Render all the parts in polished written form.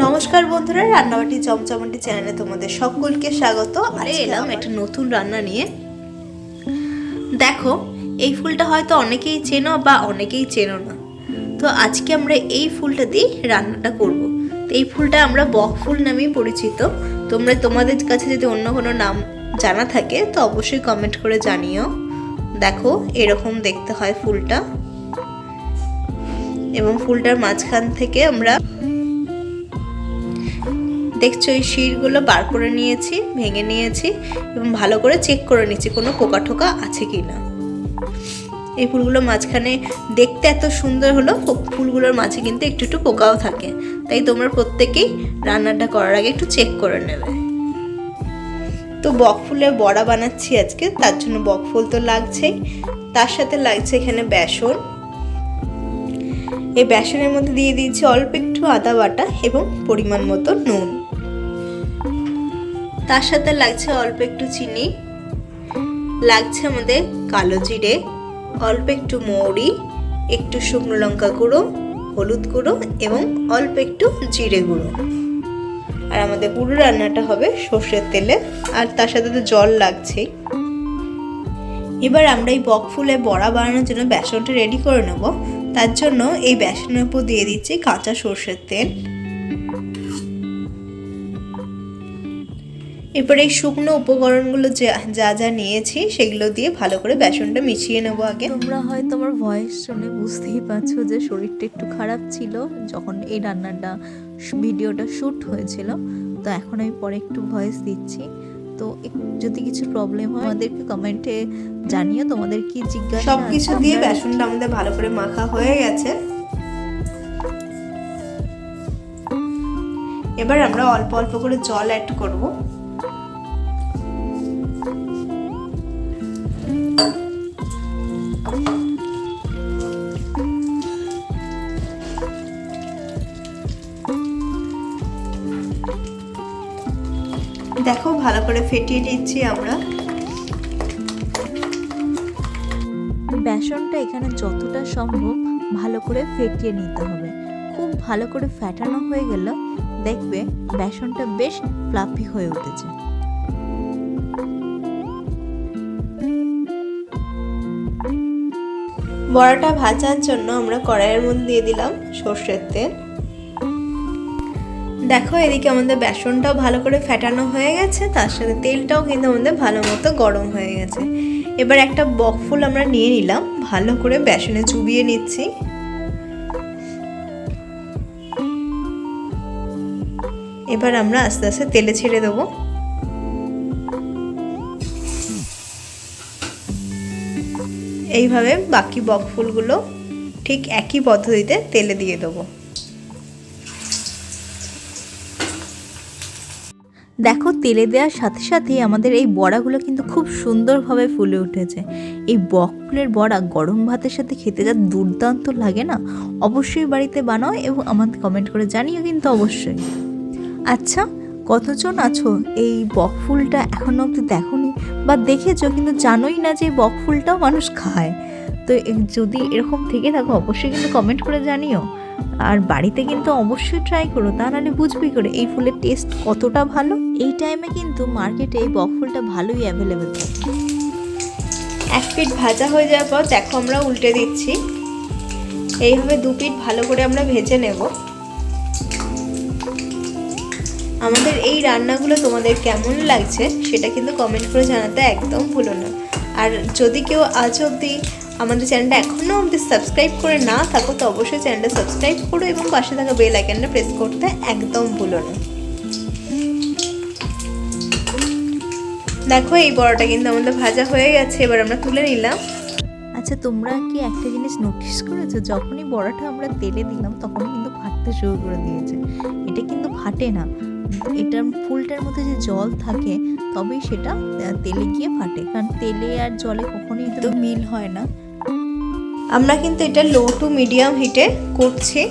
নমস্কার বন্ধুরা, রান্নাবাটি চমচমটি চ্যানেলে তোমাদের সকলকে স্বাগত। আজকে এলাম একটা নতুন রান্না নিয়ে। দেখো, এই ফুলটা হয়তো অনেকেই চেনো বা অনেকেই চেনো না। তো আজকে আমরা এই ফুলটা দিয়ে রান্নাটা করব। তো এই ফুলটা আমরা বক ফুল নামেই পরিচিত। তোমাদের কাছে যদি অন্য কোনো নাম জানা থাকে তো অবশ্যই কমেন্ট করে জানিও। দেখো, এরকম দেখতে হয় ফুলটা, এবং ফুলটার মাঝখান থেকে আমরা দেখছো এই শিরগুলো বার করে নিয়েছি, ভেঙে নিয়েছি এবং ভালো করে চেক করে নিচ্ছি কোনো পোকা টোকা আছে কি না। এই ফুলগুলো মাঝখানে দেখতে এত সুন্দর হলো, ফুলগুলোর মাঝে কিন্তু একটু একটু পোকাও থাকে, তাই তোমরা প্রত্যেকেই রান্নাটা করার আগে একটু চেক করে নেবে। তো বক ফুলের বড়া বানাচ্ছি আজকে, তার জন্য বক ফুল তো লাগছেই, তার সাথে লাগছে এখানে বেসন। এই বেসনের মধ্যে দিয়ে দিয়েছি অল্প একটু আদা বাটা এবং পরিমাণ মতো নুন। তার সাথে লাগছে অল্প একটু চিনি, লাগছে আমাদের কালো জিরে, অল্প একটু মৌরি, একটু শুকনো লঙ্কা গুঁড়ো, হলুদ গুঁড়ো এবং অল্প একটু জিরে গুঁড়ো। আর আমাদের পুরো রান্নাটা হবে সর্ষের তেলে, আর তার সাথে তো জল লাগছেই। এবার আমরা এই বক ফুলের বড়া বানানোর জন্য বেসনটা রেডি করে নেব। তার জন্য এই বেসনের উপর দিয়ে দিচ্ছি কাঁচা সর্ষের তেল। এরপরে এই শুকনো উপকরণগুলো যা যা নিয়েছি সেগুলো দিয়ে ভালো করে বেসনটা মিশিয়ে নেবো আগে। তোমরা হয়তো আমার ভয়েস শুনে বুঝতেই পারছো যে শরীরটা একটু খারাপ ছিল যখন এই রান্নাটা ভিডিওটা শ্যুট হয়েছিল। তো এখন আমি পরে একটু ভয়েস দিচ্ছি, তো যদি কিছু প্রবলেম হয় আমাদেরকে কমেন্টে জানিও, তোমাদের কি জিজ্ঞাসা। সব কিছু দিয়ে বেসনটা আমাদের ভালো করে মাখা হয়ে গেছে। এবার আমরা অল্প অল্প করে জল অ্যাড করব। দেখো, ভালো করে ফেটিয়ে নিচ্ছি আমরা। বেসনটা এখানে যতটা সম্ভব ভালো করে ফেটিয়ে নিতে হবে। খুব ভালো করে ফেটানো হয়ে গেল দেখবে বেসনটা বেশ ফ্লাফি হয়ে উঠেছে। বড়াটা ভাজার জন্য আমরা কড়াইয়ের মধ্যে দিয়ে দিলাম সর্ষের তেল। দেখো, এদিকে আমাদের বেসনটাও ভালো করে ফেটানো হয়ে গেছে, তার সাথে তেলটাও কিন্তু আমাদের ভালো মতো গরম হয়ে গেছে। এবার একটা বক ফুল আমরা নিয়ে নিলাম, ভালো করে বেসনে চুবিয়ে নিচ্ছি। এবার আমরা আস্তে আস্তে তেলে ছেড়ে দেবো। এইভাবে বাকি বক ফুলগুলো ঠিক একই পদ্ধতিতে তেলে দিয়ে দেবো। দেখো, তেলে দেওয়ার সাথে সাথে আমাদের এই বড়াগুলো কিন্তু খুব সুন্দরভাবে ফুলে উঠেছে। এই বক ফুলের বড়া গরম ভাতের সাথে খেতে যা দুর্দান্ত লাগে না, অবশ্যই বাড়িতে বানাও এবং আমাদের কমেন্ট করে জানিও কিন্তু অবশ্যই। আচ্ছা, কতজন আছো এই বক ফুলটা এখনো অবধি দেখোনি বা দেখেছো কিন্তু জানোই না যে বক ফুলটাও মানুষ খায়? তো যদি এরকম থেকে থাকো অবশ্যই কিন্তু কমেন্ট করে জানিও। আর বাড়িতে কিন্তু অবশ্যই ট্রাই করো, তা নাহলে বুঝবি করে এই ফুলের টেস্ট কতটা ভালো। এই টাইমে কিন্তু মার্কেটে এই বক ফুলটা ভালোই অ্যাভেলেবেল থাকে। এক পিঠ ভাজা হয়ে যাওয়ার পর দেখো আমরা উল্টে দিচ্ছি। এইভাবে দু পিঠ ভালো করে আমরা ভেজে নেব। আমাদের এই রান্নাগুলো তোমাদের কেমন লাগছে সেটা কিন্তু কমেন্ট করে জানাতে একদম ভুলো না। আর যদি কেউ আজ অবধি আমাদের চ্যানেলটা এখনও অবধি সাবস্ক্রাইব করে না থাকো তো অবশ্যই চ্যানেলটা সাবস্ক্রাইব করো এবং পাশে থাকা বেল আইকনটা প্রেস করতে একদম ভুলো না। দেখো, এই বড়াটা কিন্তু আমাদের ভাজা হয়ে গেছে, এবার আমরা তুলে নিলাম। আচ্ছা, তোমরা কি একটা জিনিস নোটিস করেছো, যখনই বড়াটা আমরা তেলে দিলাম তখন কিন্তু ফাটতে শুরু করে দিয়েছে? এটা কিন্তু ফাটে না, এটার ফুলটার মধ্যে যে জল থাকে তবেই সেটা তেলে গিয়ে ফাটে, কারণ তেলে আর জলে কখনোই তো মিল হয় না। আমরা কিন্তু এটা লো টু মিডিয়াম হিটে করছি।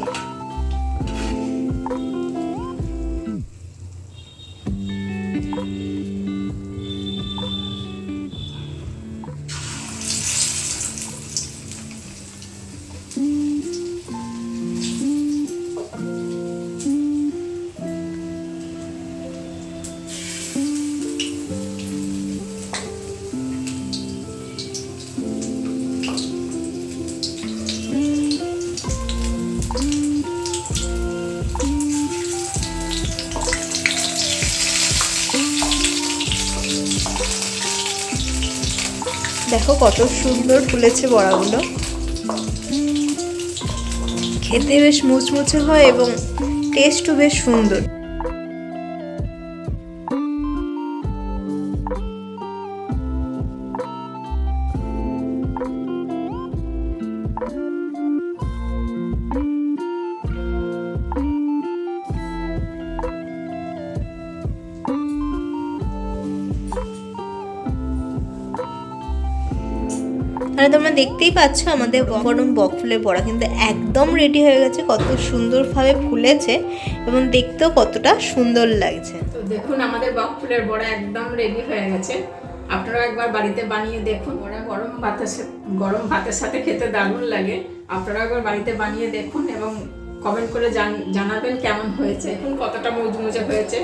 দেখো কত সুন্দর ফুলেছে বড়াগুলো, খেতে বেশ মুচমুচে হয় এবং টেস্টও বেশ সুন্দর। তাহলে তোমরা দেখতেই পাচ্ছ আমাদের গরম বক ফুলের বড়া কিন্তু একদম রেডি হয়ে গেছে। কত সুন্দরভাবে ফুলেছে এবং দেখতেও কতটা সুন্দর লাগছে। তো দেখুন আমাদের বক ফুলের বড়া একদম রেডি হয়ে গেছে। আপনারা একবার বাড়িতে বানিয়ে দেখুন। বড়া গরম ভাতের সাথে খেতে দারুণ লাগে। আপনারা একবার বাড়িতে বানিয়ে দেখুন এবং কমেন্ট করে জানাবেন কেমন হয়েছে। দেখুন কতটা মুচমুচে হয়েছে।